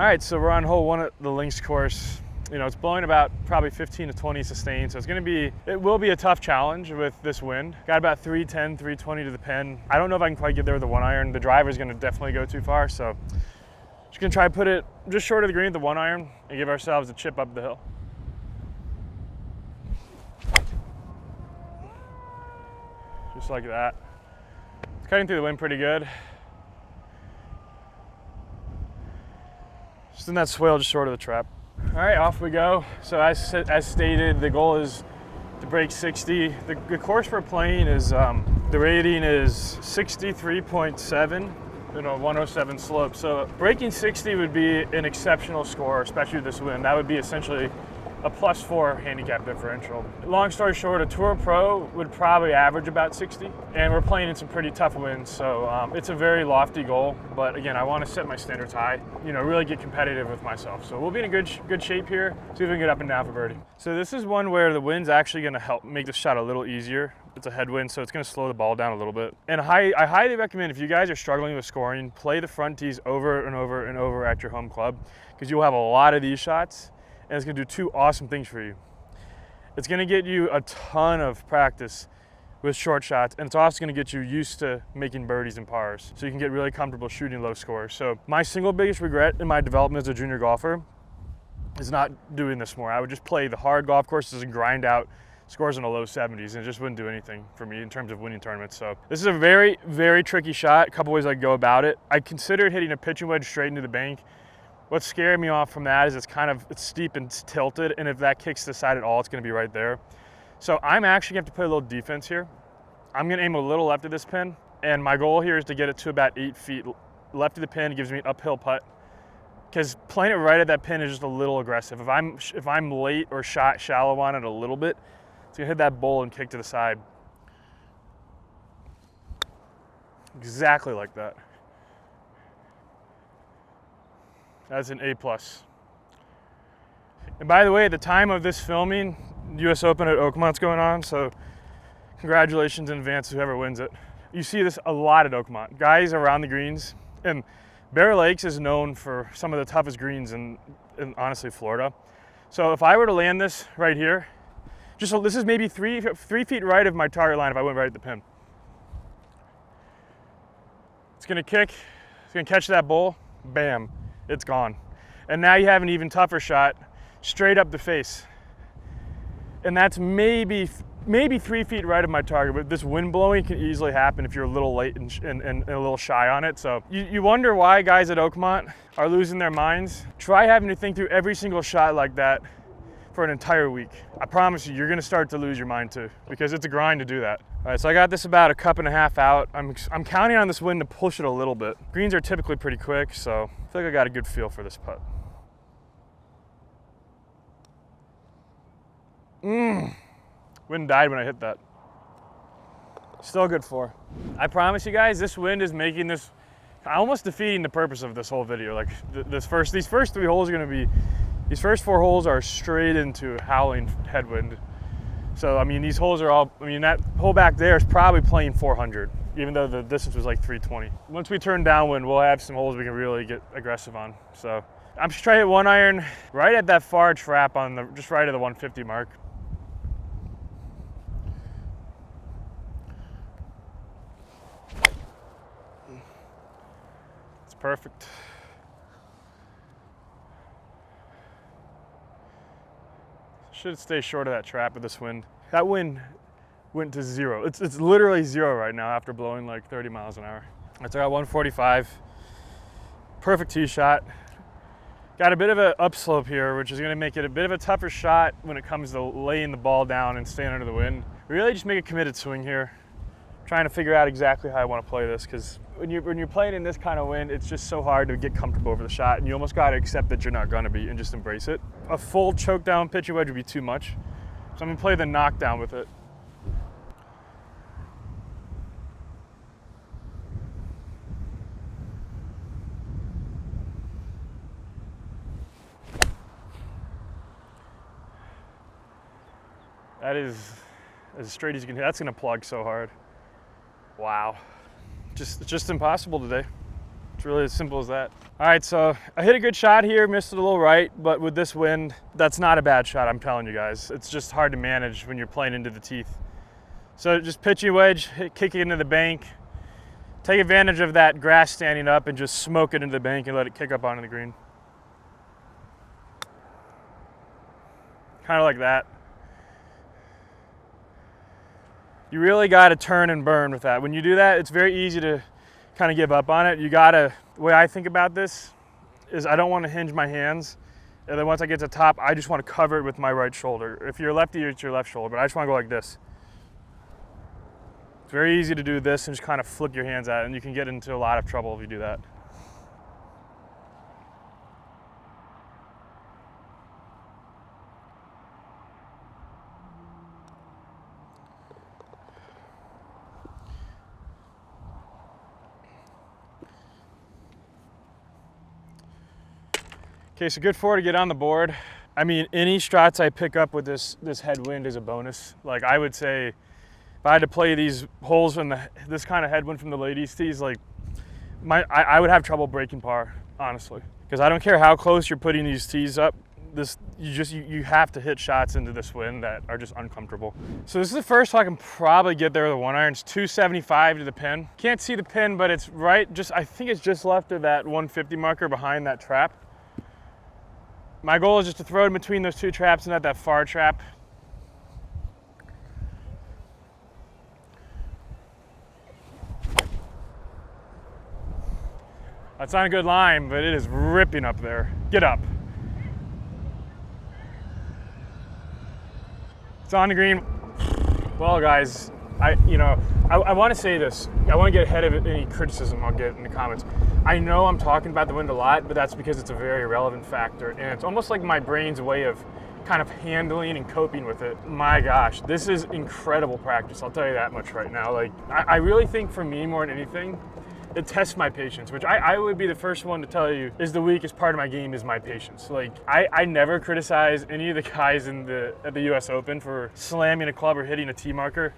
right, so we're on hole 1 at the links course. You know, it's blowing about probably 15 to 20 sustained, so it will be a tough challenge with this wind. Got about 310, 320 to the pin. I don't know if I can quite get there with the 1 iron. The driver's gonna definitely go too far, so just gonna try to put it just short of the green with the 1 iron and give ourselves a chip up the hill. Just like that. It's cutting through the wind pretty good. Just in that swale just short of the trap. All right, off we go. So as stated, the goal is to break 60. The course we're playing is, the rating is 63.7 in a 107 slope. So breaking 60 would be an exceptional score, especially with this wind. That would be essentially a +4 handicap differential. Long story short, a Tour Pro would probably average about 60, and we're playing in some pretty tough winds, so it's a very lofty goal, but again, I want to set my standards high, you know, really get competitive with myself. So we'll be in a good shape here, see if we can get up and down for birdie. So this is one where the wind's actually going to help make the shot a little easier. It's a headwind, so it's going to slow the ball down a little bit. And I highly recommend, if you guys are struggling with scoring, play the front tees over and over and over at your home club, because you'll have a lot of these shots, and it's gonna do 2 awesome things for you. It's gonna get you a ton of practice with short shots, and it's also gonna get you used to making birdies and pars, so you can get really comfortable shooting low scores. So my single biggest regret in my development as a junior golfer is not doing this more. I would just play the hard golf courses and grind out scores in the low 70s, and it just wouldn't do anything for me in terms of winning tournaments. So this is a very, very tricky shot. A couple ways I go about it. I considered hitting a pitching wedge straight into the bank. What scared me off from that is it's steep and it's tilted, and if that kicks to the side at all, it's gonna be right there. So I'm actually gonna have to play a little defense here. I'm gonna aim a little left of this pin, and my goal here is to get it to about 8 feet left of the pin. It gives me an uphill putt, because playing it right at that pin is just a little aggressive. If I'm late or shot shallow on it a little bit, it's gonna hit that bowl and kick to the side. Exactly like that. That's an A+. And by the way, at the time of this filming, US Open at Oakmont's going on, so congratulations in advance to whoever wins it. You see this a lot at Oakmont. Guys around the greens, and Bear Lakes is known for some of the toughest greens in honestly Florida. So if I were to land this right here, this is maybe three feet right of my target line if I went right at the pin. It's gonna kick, it's gonna catch that bowl, bam. It's gone. And now you have an even tougher shot straight up the face. And that's maybe 3 feet right of my target, but this wind blowing can easily happen if you're a little late and a little shy on it. So you wonder why guys at Oakmont are losing their minds. Try having to think through every single shot like that for an entire week. I promise you're gonna start to lose your mind too, because it's a grind to do that. All right, so I got this about 1.5 cups out. I'm counting on this wind to push it a little bit. Greens are typically pretty quick, so I feel like I got a good feel for this putt. Wind died when I hit that. Still good for. I promise you guys, this wind is making this almost defeating the purpose of this whole video. Like these first 3 holes are gonna be, these first 4 holes are straight into howling headwind. So, I mean, these holes are all, that hole back there is probably playing 400, even though the distance was like 320. Once we turn downwind, we'll have some holes we can really get aggressive on. So, I'm just trying to hit 1 iron right at that far trap on just right at the 150 mark. It's perfect. Should stay short of that trap with this wind. That wind went to 0. It's literally 0 right now after blowing like 30 miles an hour. That's got 145. Perfect tee shot. Got a bit of an upslope here, which is gonna make it a bit of a tougher shot when it comes to laying the ball down and staying under the wind. Really just make a committed swing here. Trying to figure out exactly how I want to play this, because when you're playing in this kind of wind, it's just so hard to get comfortable over the shot, and you almost got to accept that you're not going to be and just embrace it. A full choke down pitching wedge would be too much, so I'm going to play the knockdown with it. That is as straight as you can hit. That's going to plug so hard. Wow, it's just impossible today. It's really as simple as that. All right, so I hit a good shot here, missed it a little right, but with this wind, that's not a bad shot, I'm telling you guys. It's just hard to manage when you're playing into the teeth. So just pitch your wedge, kick it into the bank, take advantage of that grass standing up and just smoke it into the bank and let it kick up onto the green. Kind of like that. You really got to turn and burn with that. When you do that, it's very easy to kind of give up on it. You gotta, the way I think about this is I don't want to hinge my hands. And then once I get to the top, I just want to cover it with my right shoulder. If you're lefty, it's your left shoulder, but I just want to go like this. It's very easy to do this and just kind of flip your hands at it, and you can get into a lot of trouble if you do that. Okay, so good four to get on the board. I mean, any shots I pick up with this headwind is a bonus. Like I would say, if I had to play these holes in this kind of headwind from the ladies' tees, like I would have trouble breaking par, honestly. Because I don't care how close you're putting these tees up, you have to hit shots into this wind that are just uncomfortable. So this is the first hole I can probably get there with a 1-iron. It's 275 to the pin. Can't see the pin, but it's right, I think it's just left of that 150 marker behind that trap. My goal is just to throw it in between those two traps and at that far trap. That's not a good line, but it is ripping up there. Get up. It's on the green. Well, guys, I want to say this. I want to get ahead of any criticism I'll get in the comments. I know I'm talking about the wind a lot, but that's because it's a very relevant factor, and it's almost like my brain's way of kind of handling and coping with it. My gosh, this is incredible practice. I'll tell you that much right now. Like, I really think for me more than anything, it tests my patience, which I would be the first one to tell you is the weakest part of my game is my patience. Like, I never criticize any of the guys at the US Open for slamming a club or hitting a tee marker.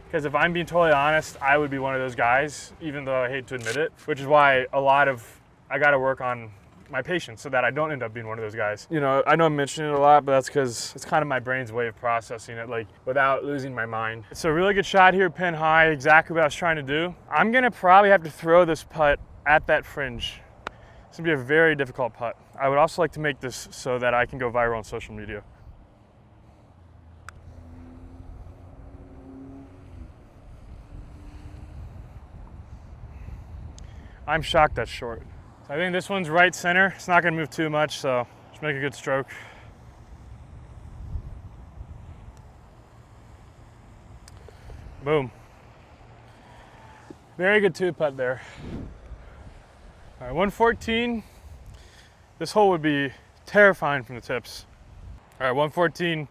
Because if I'm being totally honest, I would be one of those guys, even though I hate to admit it, which is why I got to work on my patience so that I don't end up being one of those guys. You know, I know I'm mentioning it a lot, but that's because it's kind of my brain's way of processing it, like without losing my mind. It's a really good shot here, pin high, exactly what I was trying to do. I'm gonna probably have to throw this putt at that fringe. It's gonna be a very difficult putt. I would also like to make this so that I can go viral on social media. I'm shocked that's short. I think this one's right center. It's not gonna move too much, so just make a good stroke. Boom. Very good two putt there. All right, 114. This hole would be terrifying from the tips. All right, 114.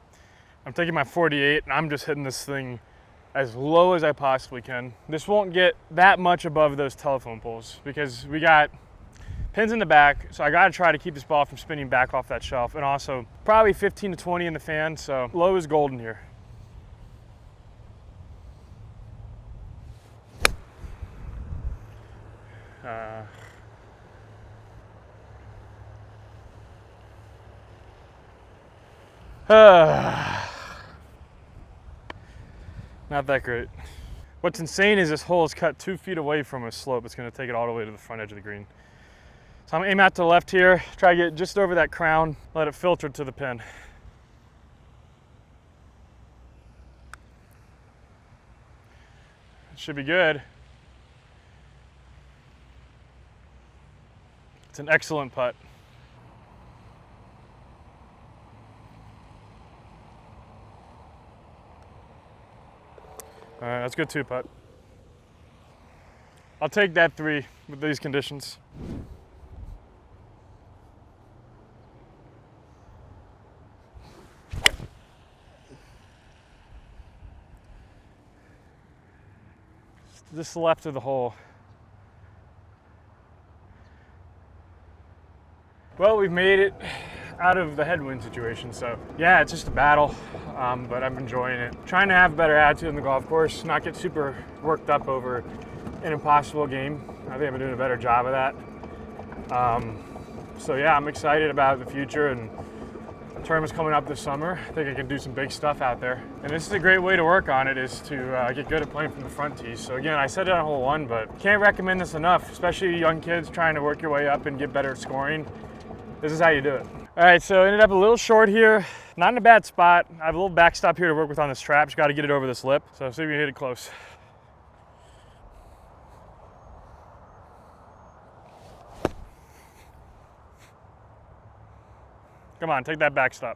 I'm taking my 48 and I'm just hitting this thing as low as I possibly can. This won't get that much above those telephone poles because we got pins in the back, so I gotta try to keep this ball from spinning back off that shelf, and also probably 15 to 20 in the fan, so low is golden here. Not that great. What's insane is this hole is cut 2 feet away from a slope. It's gonna take it all the way to the front edge of the green. So I'm gonna aim out to the left here, try to get just over that crown, let it filter to the pin. It should be good. It's an excellent putt. All right, that's good two putt. I'll take that 3 with these conditions. Just left of the hole. Well, we've made it out of the headwind situation, so yeah, it's just a battle, but I'm enjoying it. Trying to have a better attitude on the golf course, not get super worked up over an impossible game. I think I've been doing a better job of that. So yeah, I'm excited about the future, and the tournament's coming up this summer. I think I can do some big stuff out there. And this is a great way to work on it, is to get good at playing from the front tees. So again, I said it on hole 1, but can't recommend this enough, especially young kids trying to work your way up and get better at scoring. This is how you do it. All right, so ended up a little short here. Not in a bad spot. I have a little backstop here to work with on this trap. Just got to get it over this lip. So see if we can hit it close. Come on, take that backstop.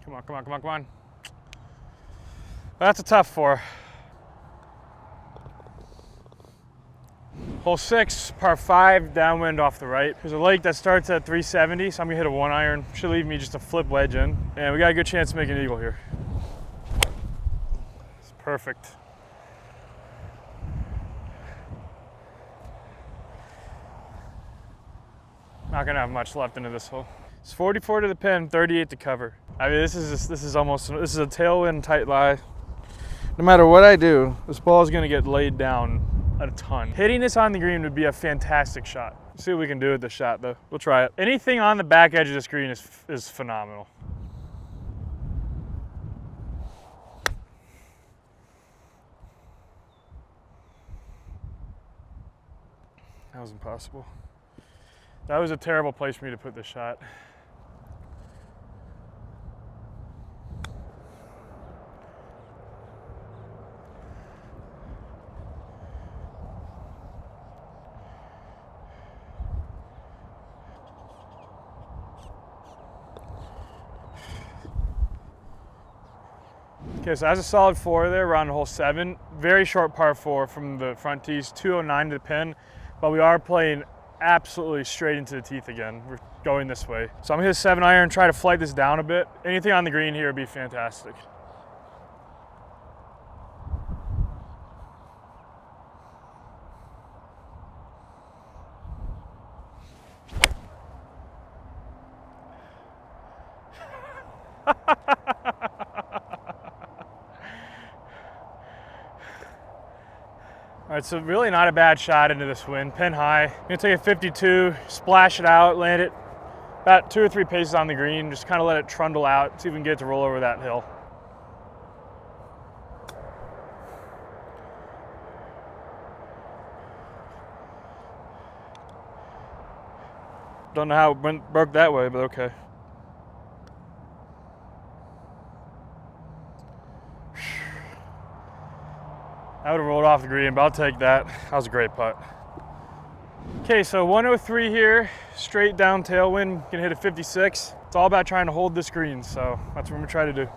Come on, come on, come on, come on. That's a tough 4. Hole 6, par 5, downwind off the right. There's a lake that starts at 370, so I'm gonna hit a 1 iron. Should leave me just a flip wedge in. And we got a good chance to make an eagle here. It's perfect. Not gonna have much left into this hole. It's 44 to the pin, 38 to cover. I mean, this is a tailwind tight lie. No matter what I do, this ball is gonna get laid down a ton. Hitting this on the green would be a fantastic shot. Let's see what we can do with this shot though. We'll try it. Anything on the back edge of the screen is phenomenal. That was impossible. That was a terrible place for me to put this shot. Okay, so that's a solid 4 there. We're on hole 7. Very short par 4 from the front tees, 209 to the pin, but we are playing absolutely straight into the teeth again. We're going this way. So I'm gonna hit a 7 iron, try to flight this down a bit. Anything on the green here would be fantastic. All right, so really not a bad shot into this wind, pin high. I'm gonna take a 52, splash it out, land it about 2 or 3 paces on the green, just kind of let it trundle out, see if we can get it to roll over that hill. Don't know how it broke that way, but okay. I would have rolled off the green, but I'll take that. That was a great putt. Okay, so 103 here, straight down tailwind, gonna hit a 56. It's all about trying to hold this green, so that's what I'm gonna try to do.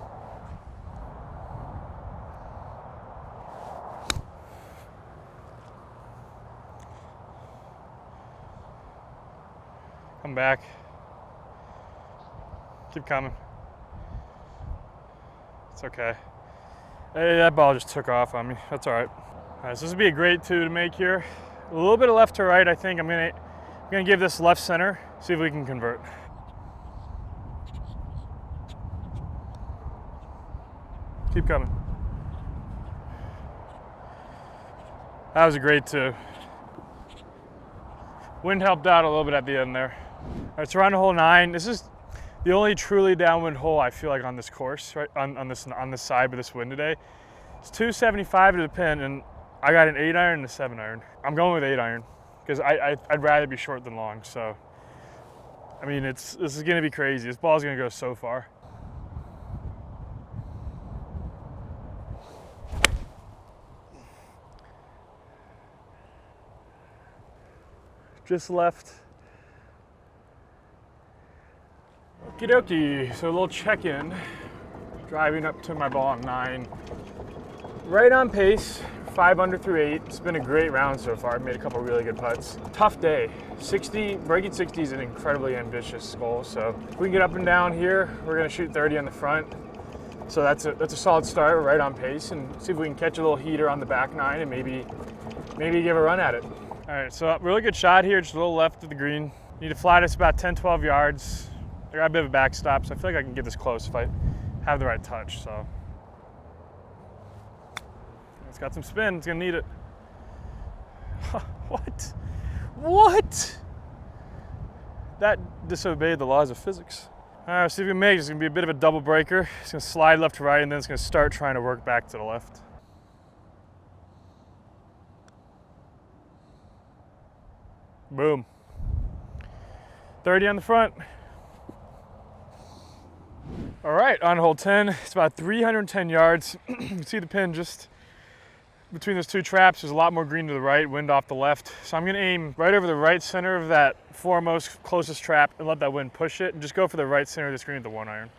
Come back. Keep coming. It's okay. Hey, that ball just took off on me. That's all right. All right, so this would be a great 2 to make here. A little bit of left to right, I think. I'm gonna give this left center, see if we can convert. Keep coming. That was a great 2. Wind helped out a little bit at the end there. All right, so we're on to hole 9. This is the only truly downwind hole I feel like on this course, right? On this side with this wind today. It's 275 to the pin, and I got an 8 iron and a 7 iron. I'm going with 8 iron because I'd rather be short than long. So, I mean, this is gonna be crazy. This ball's gonna go so far. Just left. Okie dokie, so a little check-in. Driving up to my ball on 9. Right on pace, 5 under through 8. It's been a great round so far. I've made a couple really good putts. Tough day. Breaking 60 is an incredibly ambitious goal. So if we can get up and down here, we're gonna shoot 30 on the front. So that's a solid start. We're right on pace, and see if we can catch a little heater on the back 9 and maybe give a run at it. All right, so really good shot here, just a little left of the green. Need to fly this about 10, 12 yards. I got a bit of a backstop, so I feel like I can get this close if I have the right touch, so. It's got some spin, it's gonna need it. What? What? That disobeyed the laws of physics. All right, see if we can make it. It's gonna be a bit of a double breaker. It's gonna slide left to right, and then it's gonna start trying to work back to the left. Boom. 30 on the front. All right, on hole 10, it's about 310 yards. You can see the pin just between those two traps. There's a lot more green to the right, wind off the left. So I'm gonna aim right over the right center of that foremost closest trap and let that wind push it, and just go for the right center of the screen with the 1-iron.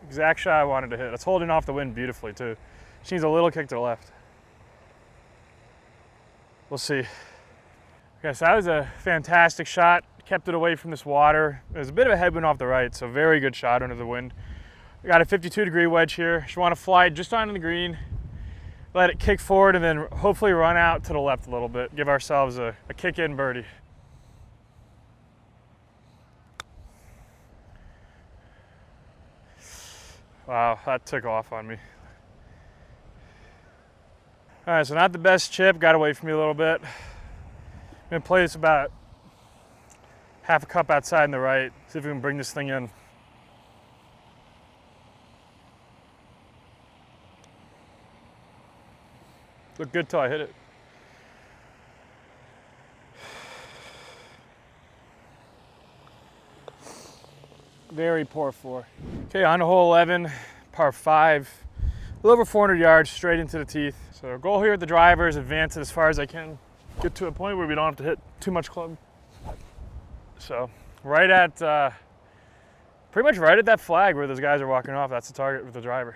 Exact shot I wanted to hit. It's holding off the wind beautifully too. She needs a little kick to the left. We'll see. Okay, so that was a fantastic shot. Kept it away from this water. There's a bit of a headwind off the right, so very good shot under the wind. I got a 52-degree wedge here. Just want to fly just onto the green, let it kick forward, and then hopefully run out to the left a little bit. Give ourselves a kick-in birdie. Wow, that took off on me. All right, so not the best chip, got away from me a little bit. I'm gonna play this about half a cup outside in the right, see if we can bring this thing in. Looked good till I hit it. Very poor 4. Okay, on to hole 11, par 5. A little over 400 yards straight into the teeth. So our goal here at the driver is advance it as far as I can. Get to a point where we don't have to hit too much club. So right at, pretty much right at that flag where those guys are walking off, that's the target with the driver.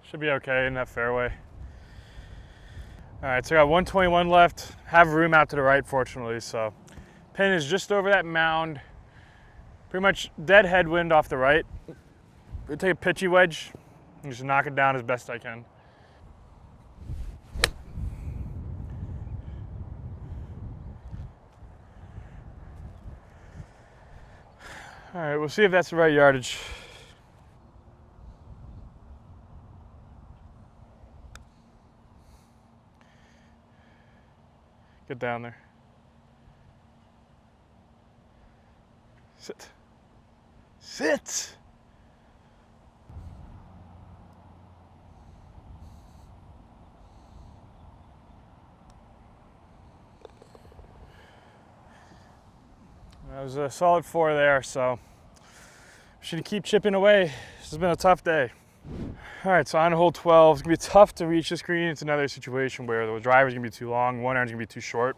Should be okay in that fairway. All right, so I got 121 left. Have room out to the right, fortunately, so. Pin is just over that mound. Pretty much dead headwind off the right. We'll take a pitchy wedge and just knock it down as best I can. All right, we'll see if that's the right yardage. Get down there. Sit. Sit! That was a solid 4 there, so should keep chipping away. This has been a tough day. All right, so on hole 12, it's gonna be tough to reach this green. It's another situation where the driver's gonna be too long, 1-iron's gonna be too short.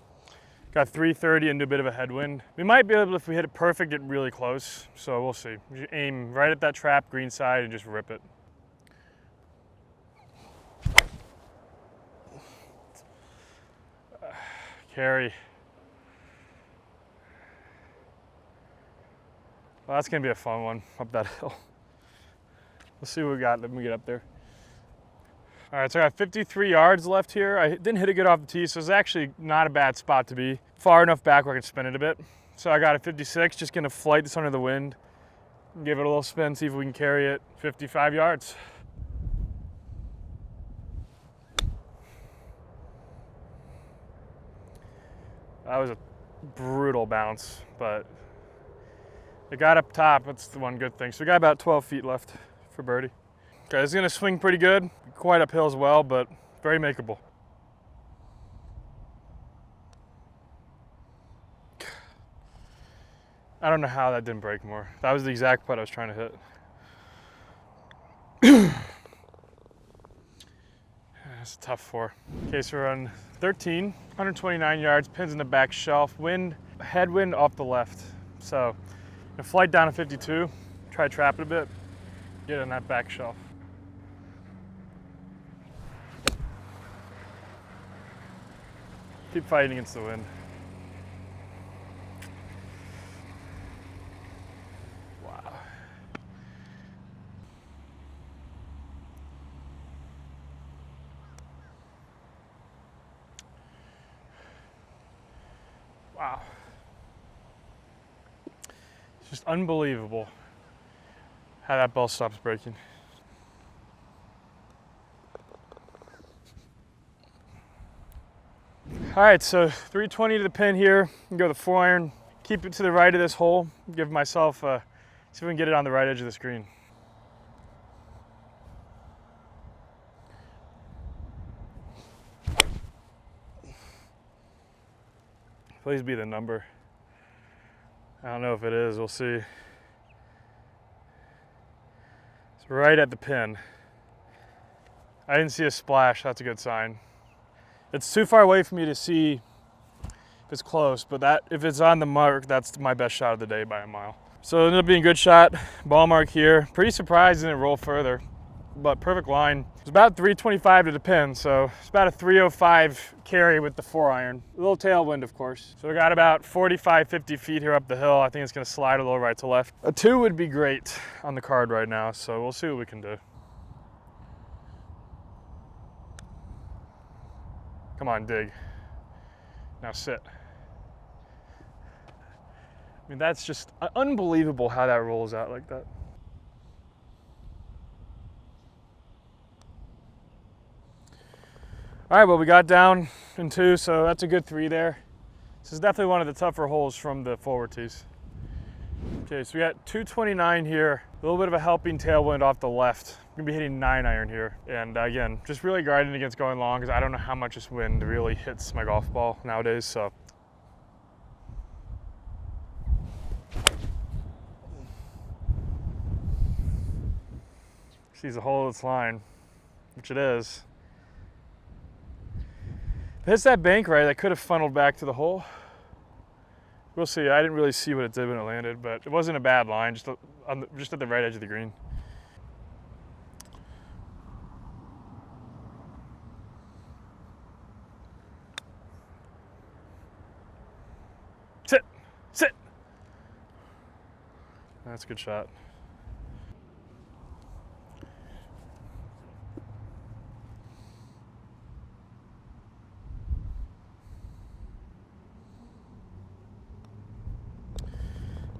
Got 330 into a bit of a headwind. We might be able to, if we hit it perfect, get really close. So we'll see. We aim right at that trap, green side, and just rip it. Carry. Well, that's gonna be a fun one up that hill. We'll see what we got when we get up there. All right, so I got 53 yards left here. I didn't hit it good off the tee, so it's actually not a bad spot to be. Far enough back where I can spin it a bit. So I got a 56, just gonna flight this under the wind, give it a little spin, see if we can carry it 55 yards. That was a brutal bounce, but it got up top. That's the one good thing. So we got about 12 feet left for birdie. Okay, it's gonna swing pretty good. Quite uphill as well, but very makeable. I don't know how that didn't break more. That was the exact putt I was trying to hit. That's a tough 4. Okay, so we're on 13, 129 yards, pins in the back shelf, wind, headwind off the left. So, a flight down to 52, try to trap it a bit, get on that back shelf. Keep fighting against the wind. Wow. Wow. It's just unbelievable how that ball stops breaking. All right, so 320 to the pin here. Go the 4-iron. Keep it to the right of this hole. Give myself, see if we can get it on the right edge of the screen. Please be the number. I don't know if it is, we'll see. It's right at the pin. I didn't see a splash, that's a good sign. It's too far away for me to see if it's close, but if it's on the mark, that's my best shot of the day by a mile. So it ended up being a good shot, ball mark here. Pretty surprised it didn't roll further, but perfect line. It's about 325 to the pin, so it's about a 305 carry with the 4-iron. A little tailwind, of course. So we got about 45, 50 feet here up the hill. I think it's gonna slide a little right to left. A 2 would be great on the card right now, so we'll see what we can do. Come on, dig. Now sit. I mean, that's just unbelievable how that rolls out like that. All right, well, we got down in 2, so that's a good 3 there. This is definitely one of the tougher holes from the forward tees. Okay, so we got 229 here. A little bit of a helping tailwind off the left. I'm gonna be hitting 9-iron here. And again, just really grinding against going long because I don't know how much this wind really hits my golf ball nowadays, so. Sees a hole of this line, which it is. If it hits that bank right, that could have funneled back to the hole. We'll see. I didn't really see what it did when it landed, but it wasn't a bad line, just at the right edge of the green. Sit, sit. That's a good shot.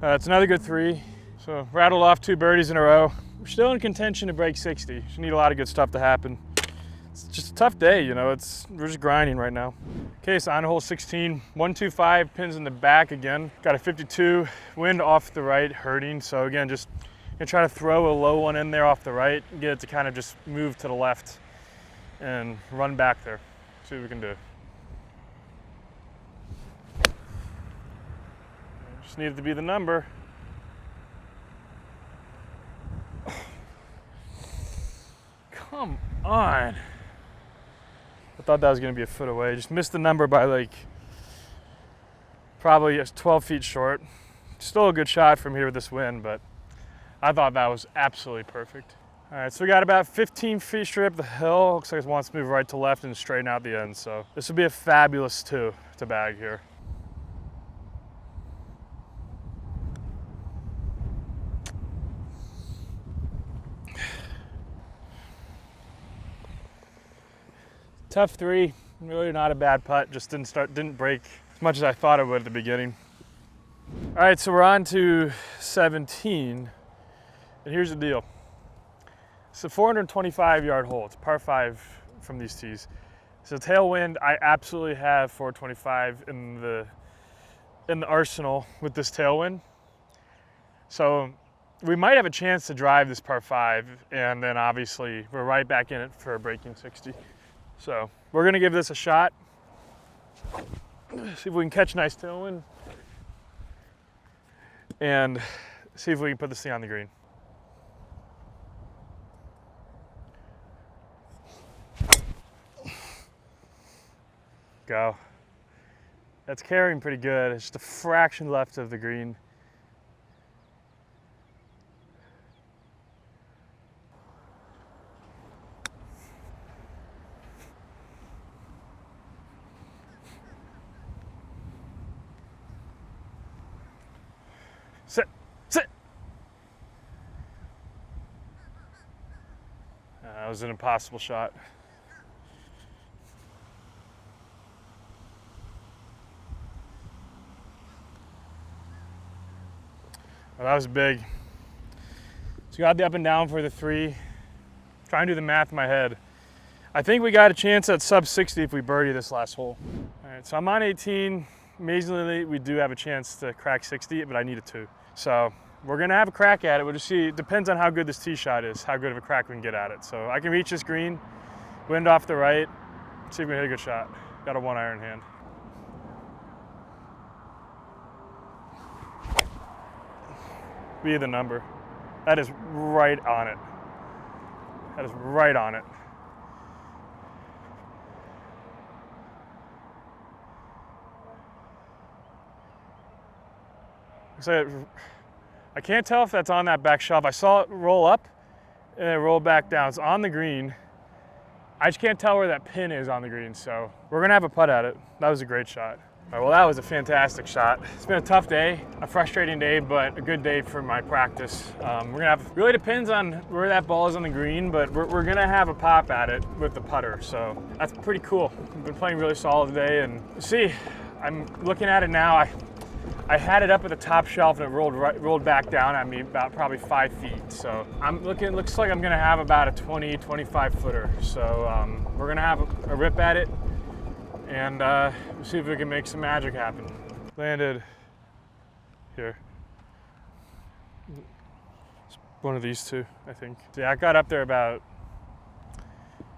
It's another good 3. So rattled off 2 birdies in a row. We're still in contention to break 60. Just need a lot of good stuff to happen. It's just a tough day, you know. We're just grinding right now. Okay, so on hole 16, 125 pins in the back again. Got a 52, wind off the right, hurting. So again, just gonna try to throw a low one in there off the right, and get it to kind of just move to the left and run back there. See what we can do. Just needed to be the number. Come on. I thought that was gonna be a foot away. Just missed the number by like probably 12 feet short. Still a good shot from here with this wind, but I thought that was absolutely perfect. All right, so we got about 15 feet straight up the hill. Looks like it wants to move right to left and straighten out the end. So this would be a fabulous 2 to bag here. Tough 3, really not a bad putt, just didn't break as much as I thought it would at the beginning. All right, so we're on to 17, and here's the deal. It's a 425-yard hole. It's a par 5 from these tees. So tailwind, I absolutely have 425 in the arsenal with this tailwind. So we might have a chance to drive this par 5, and then obviously we're right back in it for a breaking 60. So we're gonna give this a shot. See if we can catch a nice tailwind and see if we can put this thing on the green. Go. That's carrying pretty good. It's just a fraction left of the green. That was an impossible shot. Well, that was big. So got the up and down for the 3. Trying to do the math in my head. I think we got a chance at sub 60 if we birdie this last hole. All right, so I'm on 18. Amazingly, we do have a chance to crack 60, but I need a 2. So we're gonna have a crack at it. We'll just see, it depends on how good this tee shot is, how good of a crack we can get at it. So I can reach this green, wind off the right, see if we can hit a good shot. Got a 1 iron hand. Be the number. That is right on it. That is right on it. So I can't tell if that's on that back shelf. I saw it roll up and it rolled back down. It's on the green. I just can't tell where that pin is on the green, so we're gonna have a putt at it. That was a great shot. All right, well, that was a fantastic shot. It's been a tough day, a frustrating day, but a good day for my practice. We're gonna have, really depends on where that ball is on the green, but we're gonna have a pop at it with the putter, so that's pretty cool. I've been playing really solid today, and see, I'm looking at it now. I had it up at the top shelf and it rolled back down at me about probably 5 feet. So looks like I'm gonna have about a 20, 25 footer. So we're gonna have a rip at it and see if we can make some magic happen. Landed here. It's one of these two, I think. So yeah, I got up there about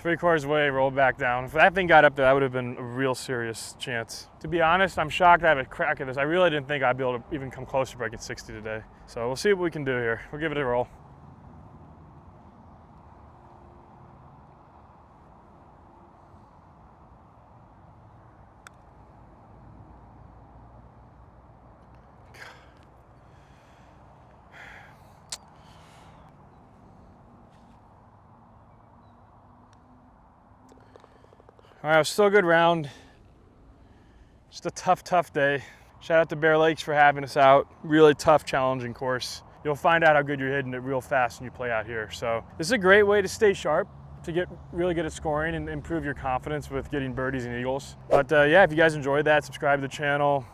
3/4 way, rolled back down. If that thing got up there, that would have been a real serious chance. To be honest, I'm shocked I have a crack at this. I really didn't think I'd be able to even come close to breaking 60 today. So we'll see what we can do here. We'll give it a roll. All right, it was still a good round. Just a tough day. Shout out to Bear Lakes for having us out. Really tough, challenging course. You'll find out how good you're hitting it real fast when you play out here. So this is a great way to stay sharp, to get really good at scoring and improve your confidence with getting birdies and eagles. But yeah, if you guys enjoyed that, subscribe to the channel,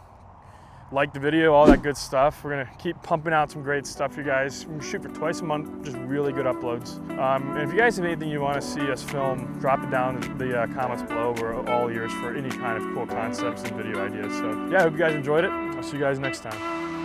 like the video, all that good stuff. We're gonna keep pumping out some great stuff for you guys. We shoot for twice a month, just really good uploads. And if you guys have anything you wanna see us film, drop it down in the comments below. We're all ears for any kind of cool concepts and video ideas. So yeah, I hope you guys enjoyed it. I'll see you guys next time.